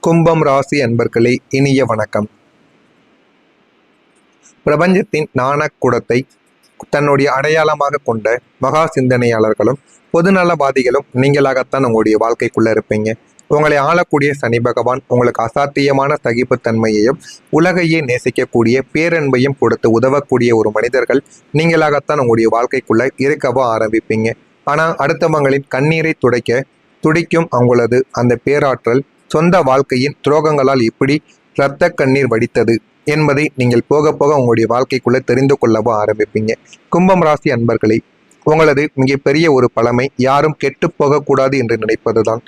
கும்பம் ராசி அன்பர்களே, இனிய வணக்கம். பிரபஞ்சத்தின் நாணக்குடத்தை தன்னுடைய அடையாளமாக கொண்ட மகா சிந்தனையாளர்களும் பொதுநலவாதிகளும் நீங்களாகத்தான் உங்களுடைய வாழ்க்கைக்குள்ள இருப்பீங்க. உங்களை ஆளக்கூடிய சனி பகவான் உங்களுக்கு அசாத்தியமான சகிப்புத்தன்மையையும் உலகையே நேசிக்கக்கூடிய பேரன்பையும் கொடுத்து உதவக்கூடிய ஒரு மனிதர்கள் நீங்களாகத்தான் உங்களுடைய வாழ்க்கைக்குள்ள இருக்கவோ ஆரம்பிப்பீங்க. ஆனால் அடுத்தவங்களின் கண்ணீரை துடைக்கும் அவங்களது அந்த பேராற்றல் சொந்த வாழ்க்கையின் துரோகங்களால் எப்படி இரத்த கண்ணீர் வடித்தது என்பதை நீங்கள் போக போக உங்களுடைய வாழ்க்கைக்குள்ள தெரிந்து கொள்ளவோ ஆரம்பிப்பீங்க. கும்பம் ராசி அன்பர்களே, உங்களது மிகப்பெரிய ஒரு பழமை யாரும் கெட்டு போகக்கூடாது என்று நினைப்பதுதான்.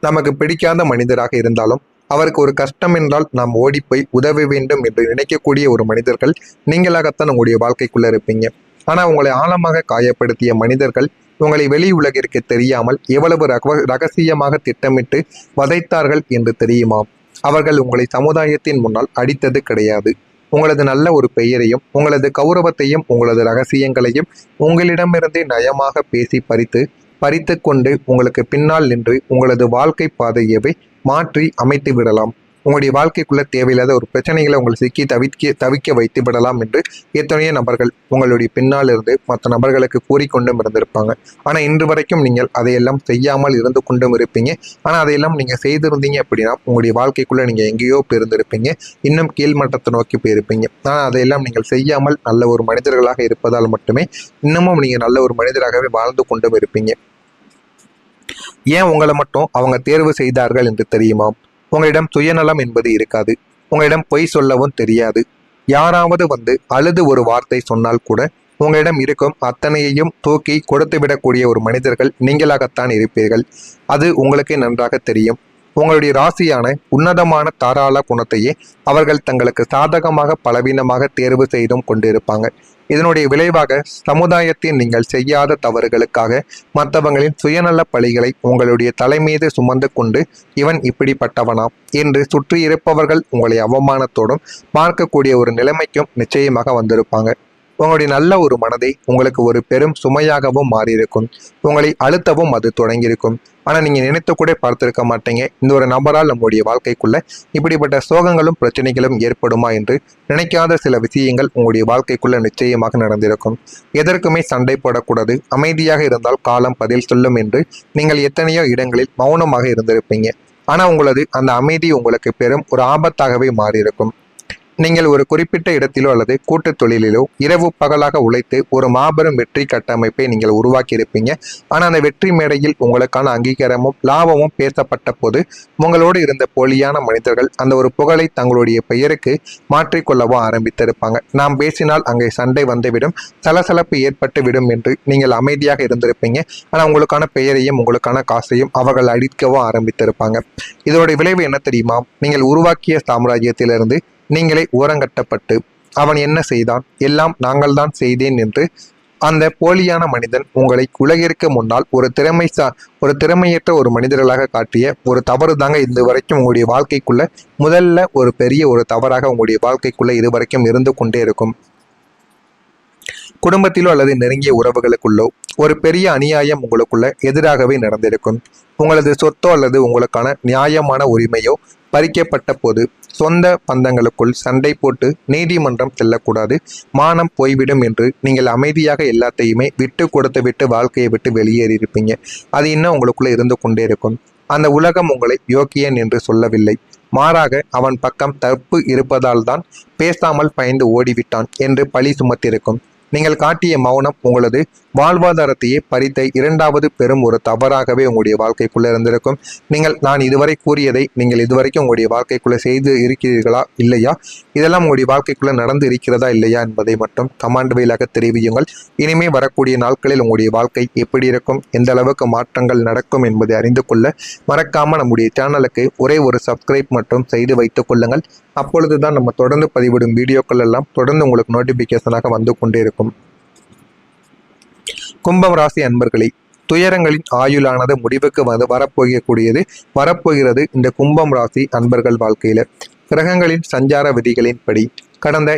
நமக்கு பிடிக்காத மனிதராக இருந்தாலும் அவருக்கு ஒரு கஷ்டம் என்றால் நாம் ஓடிப்போய் உதவ வேண்டும் என்று நினைக்கக்கூடிய ஒரு மனிதர்கள் நீங்களாகத்தான் உங்களுடைய வாழ்க்கைக்குள்ள இருப்பீங்க. ஆனால் உங்களை ஆழமாக காயப்படுத்திய மனிதர்கள் உங்களை வெளி உலகிற்கு தெரியாமல் எவ்வளவு ரகசியமாக திட்டமிட்டு வதைத்தார்கள் என்று தெரியுமா? அவர்கள் உங்களை சமுதாயத்தின் முன்னால் அடித்தது கிடையாது. உங்களது நல்ல ஒரு பெயரையும் உங்களது கௌரவத்தையும் உங்களது ரகசியங்களையும் உங்களிடமிருந்தே நயமாக பேசி பறித்து கொண்டு உங்களுக்கு பின்னால் நின்று உங்களது வாழ்க்கை பாதையவை மாற்றி அமைத்து விடலாம். உங்களுடைய வாழ்க்கைக்குள்ள தேவையில்லாத ஒரு பிரச்சனைகளை உங்களை சிக்கி தவிக்க வைத்து விடலாம் என்று எத்தனையோ நபர்கள் உங்களுடைய பின்னால் இருந்து மற்ற நபர்களுக்கு கூறிக்கொண்டும் இருந்திருப்பாங்க. ஆனால் இன்று வரைக்கும் நீங்கள் அதையெல்லாம் செய்யாமல் இருந்து கொண்டும் இருப்பீங்க. ஆனால் அதையெல்லாம் நீங்கள் செய்திருந்தீங்க அப்படின்னா உங்களுடைய வாழ்க்கைக்குள்ள நீங்கள் எங்கேயோ போயிருந்திருப்பீங்க, இன்னும் கீழ்மட்டத்தை நோக்கி போயிருப்பீங்க. ஆனால் அதையெல்லாம் நீங்கள் செய்யாமல் நல்ல ஒரு மனிதர்களாக இருப்பதால் மட்டுமே இன்னமும் நீங்கள் நல்ல ஒரு மனிதராகவே வாழ்ந்து கொண்டும் இருப்பீங்க. ஏன் உங்களை மட்டும் அவங்க தேர்வு செய்தார்கள் என்று தெரியுமா? உங்களிடம் சுயநலம் என்பது இருக்காது. உங்களிடம் பொய் சொல்லவும் தெரியாது. யாராவது வந்து அழுது ஒரு வார்த்தை சொன்னால் கூட உங்களிடம் இருக்கும் அத்தனையையும் தூக்கி கொடுத்து விடக்கூடிய ஒரு மனிதர்கள் நீங்களாகத்தான் இருப்பீர்கள். அது உங்களுக்கே நன்றாக தெரியும். உங்களுடைய ராசியான உன்னதமான தாராள குணத்தையே அவர்கள் தங்களுக்கு சாதகமாக பலவீனமாக தேர்வு செய்தும் கொண்டிருப்பாங்க. இதனுடைய விளைவாக சமுதாயத்தில் நீங்கள் செய்யாத தவறுகளுக்காக மற்றவங்களின் சுயநல பழிகளை உங்களுடைய தலைமீது சுமந்து கொண்டு இவன் இப்படிப்பட்டவனா என்று சுற்றி இருப்பவர்கள் உங்களை அவமானத்தோடும் பார்க்கக்கூடிய ஒரு நிலைமைக்கும் நிச்சயமாக வந்திருப்பாங்க. உங்களுடைய நல்ல ஒரு மனதை உங்களுக்கு ஒரு பெரும் சுமையாகவும் மாறியிருக்கும். உங்களை அழுத்தவும் அது தொடங்கியிருக்கும். ஆனால் நீங்கள் நினைத்து கூட பார்த்திருக்க மாட்டீங்க, இந்த ஒரு நபரால் நம்முடைய வாழ்க்கைக்குள்ள இப்படிப்பட்ட சோகங்களும் பிரச்சனைகளும் ஏற்படுமா என்று நினைக்காத சில விஷயங்கள் உங்களுடைய வாழ்க்கைக்குள்ள நிச்சயமாக நடந்திருக்கும். எதற்குமே சண்டை போடக்கூடாது, அமைதியாக இருந்தால் காலம் பதில் சொல்லும் என்று நீங்கள் எத்தனையோ இடங்களில் மௌனமாக இருந்திருப்பீங்க. ஆனால் உங்களது அந்த அமைதி உங்களுக்கு பெரும் ஒரு ஆபத்தாகவே மாறியிருக்கும். நீங்கள் ஒரு குறிப்பிட்ட இடத்திலோ அல்லது கூட்டு தொழிலிலோ இரவு பகலாக உழைத்து ஒரு மாபெரும் வெற்றி கட்டமைப்பை நீங்கள் உருவாக்கி இருப்பீங்க. ஆனால் அந்த வெற்றி மேடையில் உங்களுக்கான அங்கீகாரமும் லாபமும் பேசப்பட்ட போது உங்களோடு இருந்த போலியான மனிதர்கள் அந்த ஒரு புகழை தங்களுடைய பெயருக்கு மாற்றிக்கொள்ளவோ ஆரம்பித்திருப்பாங்க. நாம் பேசினால் அங்கே சண்டை வந்துவிடும், சலசலப்பு ஏற்பட்டு விடும் என்று நீங்கள் அமைதியாக இருந்திருப்பீங்க. ஆனால் உங்களுக்கான பெயரையும் உங்களுக்கான காசையும் அவர்கள் அடிக்கவோ ஆரம்பித்திருப்பாங்க. இதோட விளைவு என்ன தெரியுமா? நீங்கள் உருவாக்கிய சாம்ராஜ்யத்திலிருந்து நீங்களே ஓரங்கட்டப்பட்டு அவன் என்ன செய்தான், எல்லாம் நாங்கள் தான் செய்தேன் என்று அந்த போலியான மனிதன் உங்களை உலகிற்கு முன்னால் ஒரு திறமையற்ற ஒரு மனிதர்களாக காட்டிய ஒரு தவறு தாங்க இது வரைக்கும் உங்களுடைய வாழ்க்கைக்குள்ள முதல்ல ஒரு பெரிய ஒரு தவறாக உங்களுடைய வாழ்க்கைக்குள்ள இதுவரைக்கும் இருந்து கொண்டே இருக்கும். குடும்பத்திலோ அல்லது நெருங்கிய உறவுகளுக்குள்ளோ ஒரு பெரிய அநியாயம் உங்களுக்குள்ள எதிராகவே நடந்திருக்கும். உங்களது சொத்தோ அல்லது உங்களுக்கான நியாயமான உரிமையோ பறிக்கப்பட்ட போது சொந்த பந்தங்களுக்குள் சண்டை போட்டு நீதிமன்றம் செல்லக்கூடாது, மானம் போய்விடும் என்று நீங்கள் அமைதியாக எல்லாத்தையுமே விட்டு கொடுத்து விட்டு வாழ்க்கையை விட்டு வெளியேறியிருப்பீங்க. அது இன்னும் உங்களுக்குள்ள இருந்து கொண்டே இருக்கும். அந்த உலகம் உங்களை யோக்கியன் என்று சொல்லவில்லை, மாறாக அவன் பக்கம் தப்பு இருப்பதால் தான் பேசாமல் பயந்து ஓடிவிட்டான் என்று பழி சுமத்திருக்கும். நீங்கள் காட்டிய மௌனம் உங்களது வாழ்வாதாரத்தையே பறித்த இரண்டாவது பெரும் ஒரு தவறாகவே உங்களுடைய வாழ்க்கைக்குள்ள இருந்திருக்கும். நான் இதுவரை கூறியதை நீங்கள் இதுவரைக்கும் உங்களுடைய வாழ்க்கைக்குள்ள செய்து இருக்கிறீர்களா இல்லையா, இதெல்லாம் உங்களுடைய வாழ்க்கைக்குள்ள நடந்து இருக்கிறதா இல்லையா என்பதை மட்டும் கமெண்ட் வாயிலாக தெரிவியுங்கள். இனிமே வரக்கூடிய நாட்களில் உங்களுடைய வாழ்க்கை எப்படி இருக்கும், எந்த அளவுக்கு மாற்றங்கள் நடக்கும் என்பதை அறிந்து கொள்ள மறக்காம நம்முடைய சேனலுக்கு ஒரே ஒரு சப்ஸ்கிரைப் மட்டும் செய்து வைத்துக் கொள்ளுங்கள். அப்பொழுதுதான் நம்ம தொடர்ந்து பதிவிடும் வீடியோக்கள் எல்லாம் தொடர்ந்து உங்களுக்கு நோட்டிபிகேஷனாக வந்து கொண்டே இருக்கும். கும்பம் ராசி அன்பர்களே, துயரங்களின் ஆயுளானது முடிவுக்கு வரப்போகிறது இந்த கும்பம் ராசி அன்பர்கள் வாழ்க்கையில. கிரகங்களின் சஞ்சார விதிகளின்படி கடந்த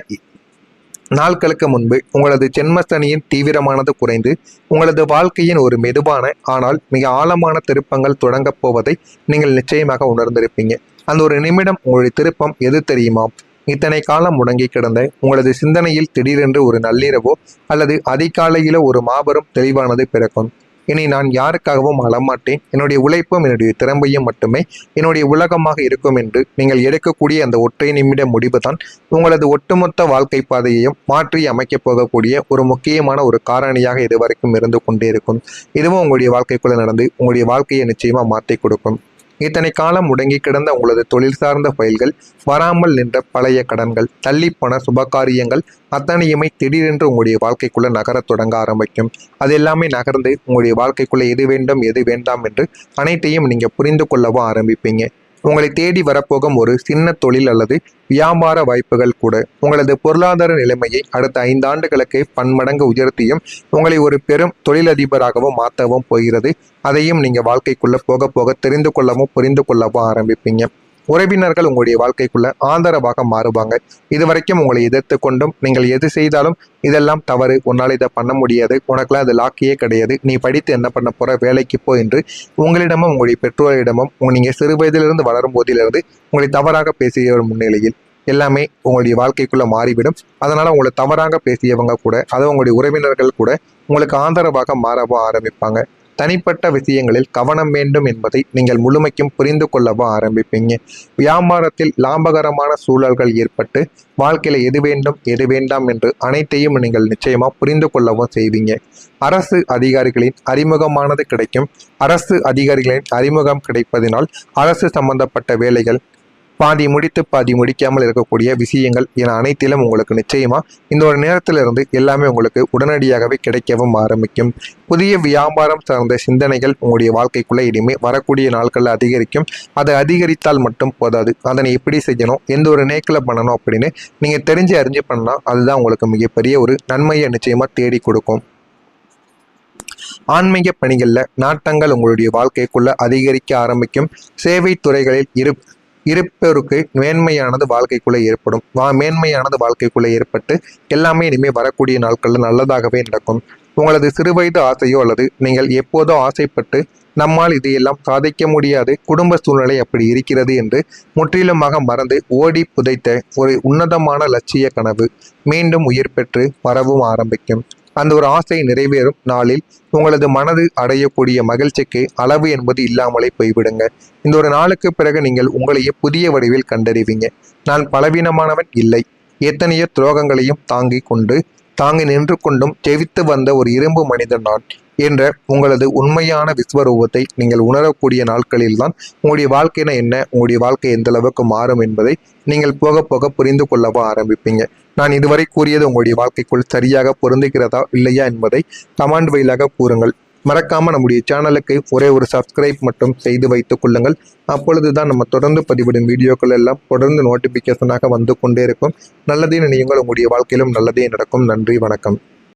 நாட்களுக்கு முன்பு உங்களது ஜென்மசனியின் தீவிரமானது குறைந்து உங்களது வாழ்க்கையின் ஒரு மெதுவான ஆனால் மிக ஆழமான திருப்பங்கள் தொடங்கப் போவதை நீங்கள் நிச்சயமாக உணர்ந்திருப்பீங்க. அந்த ஒரு நிமிடம் உங்களுடைய திருப்பம் எது தெரியுமா? இத்தனை காலம் முடங்கி கிடந்த உங்களது சிந்தனையில் திடீரென்று ஒரு நள்ளிரவோ அல்லது அதிகாலையிலோ ஒரு மாபெரும் தெளிவானது பிறக்கும். இனி நான் யாருக்காகவும் அழமாட்டேன், என்னுடைய உழைப்பும் என்னுடைய திறமையும் மட்டுமே என்னுடைய உலகமாக இருக்கும் என்று நீங்கள் எடுக்கக்கூடிய அந்த ஒற்றை நிமிட முடிவுதான் உங்களது ஒட்டுமொத்த வாழ்க்கை பாதையையும் மாற்றி அமைக்கப் போகக்கூடிய ஒரு முக்கியமான ஒரு காரணியாக இதுவரைக்கும் இருந்து கொண்டே இருக்கும். இதுவும் உங்களுடைய வாழ்க்கைக்குள்ள நடந்து உங்களுடைய வாழ்க்கையை நிச்சயமா மாற்றி கொடுக்கும். இத்தனை காலம் முடங்கி கிடந்த உங்களது தொழில் சார்ந்த ஃபைல்கள், வராமல் நின்ற பழைய கடன்கள், தள்ளிப்போன சுபகாரியங்கள் அத்தனையுமே திடீரென்று உங்களுடைய வாழ்க்கைக்குள்ள நகரத் தொடங்க ஆரம்பிக்கும். அது எல்லாமே நகர்ந்து உங்களுடைய வாழ்க்கைக்குள்ள எது வேண்டும் எது வேண்டாம் என்று அனைத்தையும் நீங்க புரிந்து கொள்ளவும் ஆரம்பிப்பீங்க. உங்களை தேடி வரப்போகும் ஒரு சின்ன தொழில் அல்லது வியாபார வாய்ப்புகள் கூட உங்களது பொருளாதார நிலைமையை அடுத்த 5 ஆண்டுகளுக்கு பன்மடங்கு உயர்த்தியும் உங்களை ஒரு பெரும் தொழிலதிபராகவும் மாற்றவும் போகிறது. அதையும் நீங்க வாழ்க்கைக்குள்ள போக போக தெரிந்து கொள்ளவும் புரிந்து கொள்ளவும் ஆரம்பிப்பீங்க. உறவினர்கள் உங்களுடைய வாழ்க்கைக்குள்ள ஆதரவாக மாறுவாங்க. இதுவரைக்கும் உங்களை எதிர்த்து கொண்டும் நீங்கள் எது செய்தாலும் இதெல்லாம் தவறு, உன்னால் இதை பண்ண முடியாது, உனக்குலாம் அது லாக்கியே கிடையாது, நீ படித்து என்ன பண்ண போற, வேலைக்கு போ என்று உங்களிடமும் உங்களுடைய பெற்றோரிடமும் நீங்கள் சிறு வயதிலிருந்து வளரும் போதிலிருந்து உங்களை தவறாக பேசிய முன்னிலையில் எல்லாமே உங்களுடைய வாழ்க்கைக்குள்ள மாறிவிடும். அதனால உங்களை தவறாக பேசியவங்க கூட, அதாவது உங்களுடைய உறவினர்கள் கூட உங்களுக்கு ஆதரவாக மாறவும் ஆரம்பிப்பாங்க. தனிப்பட்ட விஷயங்களில் கவனம் வேண்டும் என்பதை நீங்கள் முழுமைக்கும் புரிந்து கொள்ளவும் ஆரம்பிப்பீங்க. வியாபாரத்தில் லாபகரமான சூழல்கள் ஏற்பட்டு வாழ்க்கையில எது வேண்டும் எது வேண்டாம் என்று அனைத்தையும் நீங்கள் நிச்சயமா புரிந்து கொள்ளவும் செய்வீங்க. அரசு அதிகாரிகளின் அறிமுகமானது கிடைக்கும். அரசு அதிகாரிகளின் அறிமுகம் கிடைப்பதினால் அரசு சம்பந்தப்பட்ட வேலைகள், பாதி முடித்து பாதி முடிக்காமல் இருக்கக்கூடிய விஷயங்கள் என அனைத்திலும் உங்களுக்கு நிச்சயமா இந்த ஒரு நேரத்திலிருந்து எல்லாமே உங்களுக்கு உடனடியாகவே கிடைக்கவும் ஆரம்பிக்கும். புதிய வியாபாரம் சார்ந்த சிந்தனைகள் உங்களுடைய வாழ்க்கைக்குள்ள இனிமே வரக்கூடிய நாட்களில் அதிகரிக்கும். அதை அதிகரித்தால் மட்டும் போதாது, அதனை எப்படி செய்யணும், எந்த ஒரு நேக்கில் பண்ணணும் அப்படின்னு நீங்க தெரிஞ்சு அறிஞ்சு பண்ணா அதுதான் உங்களுக்கு மிகப்பெரிய ஒரு நன்மையை நிச்சயமா தேடி கொடுக்கும். ஆன்மீக பணிகளில் நாட்டங்கள் உங்களுடைய வாழ்க்கைக்குள்ள அதிகரிக்க ஆரம்பிக்கும். சேவை துறைகளில் இருப்பவருக்கு மேன்மையானது வாழ்க்கைக்குள்ளே ஏற்படும். மேன்மையானது வாழ்க்கைக்குள்ளே ஏற்பட்டு எல்லாமே இனிமேல் வரக்கூடிய நாட்களில் நல்லதாகவே நடக்கும். உங்களது சிறுவயது ஆசையோ அல்லது நீங்கள் எப்போதோ ஆசைப்பட்டு நம்மால் இதையெல்லாம் சாதிக்க முடியாது, குடும்ப சூழ்நிலை அப்படி இருக்கிறது என்று முற்றிலுமாக மறந்து ஓடி புதைத்த ஒரு உன்னதமான லட்சிய கனவு மீண்டும் உயிர் பெற்று வரவும் ஆரம்பிக்கும். அந்த ஒரு ஆசை நிறைவேறும் நாளில் உங்களது மனது அடையக்கூடிய மகிழ்ச்சிக்கு அளவு என்பது இல்லாமலே போய்விடுங்க. இந்த ஒரு நாளுக்கு பிறகு நீங்கள் உங்களையே புதிய வடிவில் கண்டறிவீங்க. நான் பலவீனமானவன் இல்லை, எத்தனையோ துரோகங்களையும் தாங்கி நின்று கொண்டும் ஜெயித்து வந்த ஒரு இரும்பு மனிதன் நான் என்ற உங்களது உண்மையான விஸ்வரூபத்தை நீங்கள் உணரக்கூடிய நாட்களில்தான் உங்களுடைய வாழ்க்கைனா என்ன, உங்களுடைய வாழ்க்கை எந்த அளவுக்கு மாறும் என்பதை நீங்கள் போக போக புரிந்து கொள்ளவும் ஆரம்பிப்பீங்க. நான் இதுவரை கூறியது உங்களுடைய வாழ்க்கைக்குள் சரியாக பொருந்துகிறதா இல்லையா என்பதை கமெண்ட் வழியாக கூறுங்கள். மறக்காம நம்முடைய சேனலுக்கு ஒரே ஒரு சப்ஸ்கிரைப் மட்டும் செய்து வைத்துக் கொள்ளுங்கள். அப்பொழுதுதான் நம்ம தொடர்ந்து பதிவிடும் வீடியோக்கள் எல்லாம் தொடர்ந்து நோட்டிபிகேஷனாக வந்து கொண்டே இருக்கும். நல்லதே நினையுங்கள், உங்களுடைய வாழ்க்கையிலும் நல்லதே நடக்கும். நன்றி, வணக்கம்.